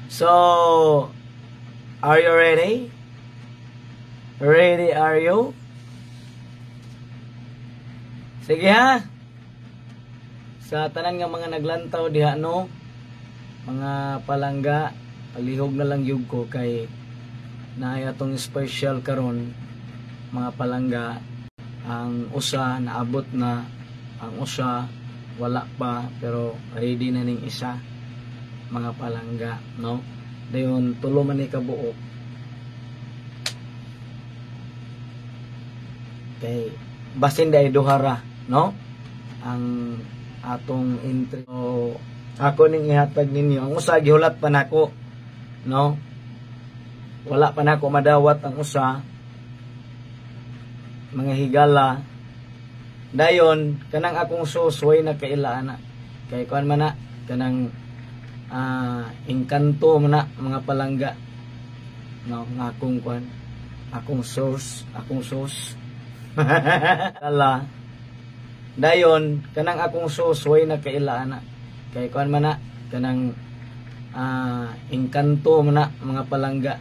So, are you ready? Ready are you? Sige ha. Sa tanan nga mga naglantaw diha no, mga palangga, palihog na lang yug ko kay naay atong special karon mga palangga. Ang usa naabot na, ang usa wala pa pero ready na ning isa mga palangga no. Dayon tulo man ni kabuok. Okay, basin day duhara no ang atong entry. So, ako ning ihatag ninyo ang usa gihulat pa nako no, wala pa nako madawat ang usa mga higala. Dayon kanang akong susway na kailaan kay kuan man na kanang engkanto man na mga palangga no, nga akong kuan akong source kala. Dayon kanang akong susway na kailaan kay kuan man na kanang engkanto man na mga palangga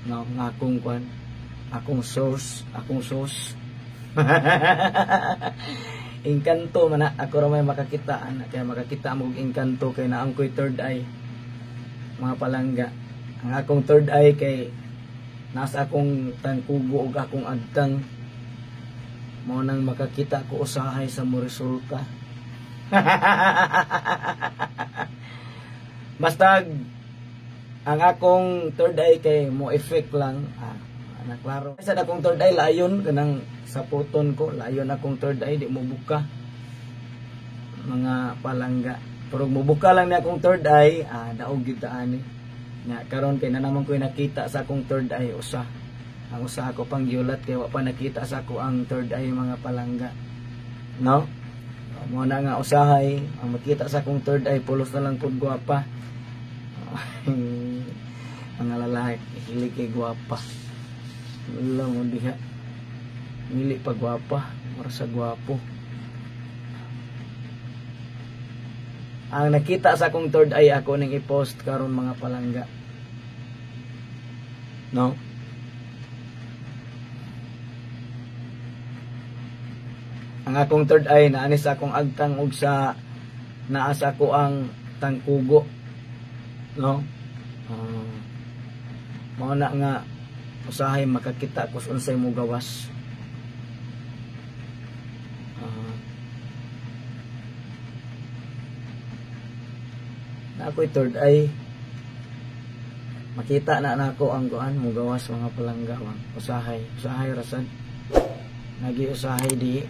no, nga akong kuan akong source engkanto man na ako ra may makakita kaya makakita mo og engkanto kay naang ko'y third eye mga palangga. Ang akong third eye kay nasa akong tangkugo ug akong agtang mo nang makakita ko usahay sa mo resulta. Basta ang akong third eye kay mo effect lang naklaro. Sa akong third eye layon kanang sa puton ko layon akong third eye di mo buka mga palangga. Pero mubuka lang ni akong third eye daog gyud ta ani. Nya karon kay na naman ko nakita sa akong third eye usa. Ang usa ako pang giulat kay wa pa nakita sa ako ang third eye mga palangga. No? Mo na nga usahay ang makita sa akong third eye pulos na lang pud gwapa. Mga lalaki hilig kay gwapa. Wala mo diha. Mili pa gwapa, marasa gwapo. Ang nakita sa akong third eye ako ning i-post karon mga palangga. No? Ang akong third eye naani sa akong agtang ug sa naa sa ako ang tangkugo. No? Mao na nga usahay makakita ko unsay mo gawas. Na ako'y third eye makita na nako ang kuan mo gawas mga palangga usahay rasan nagi usahay di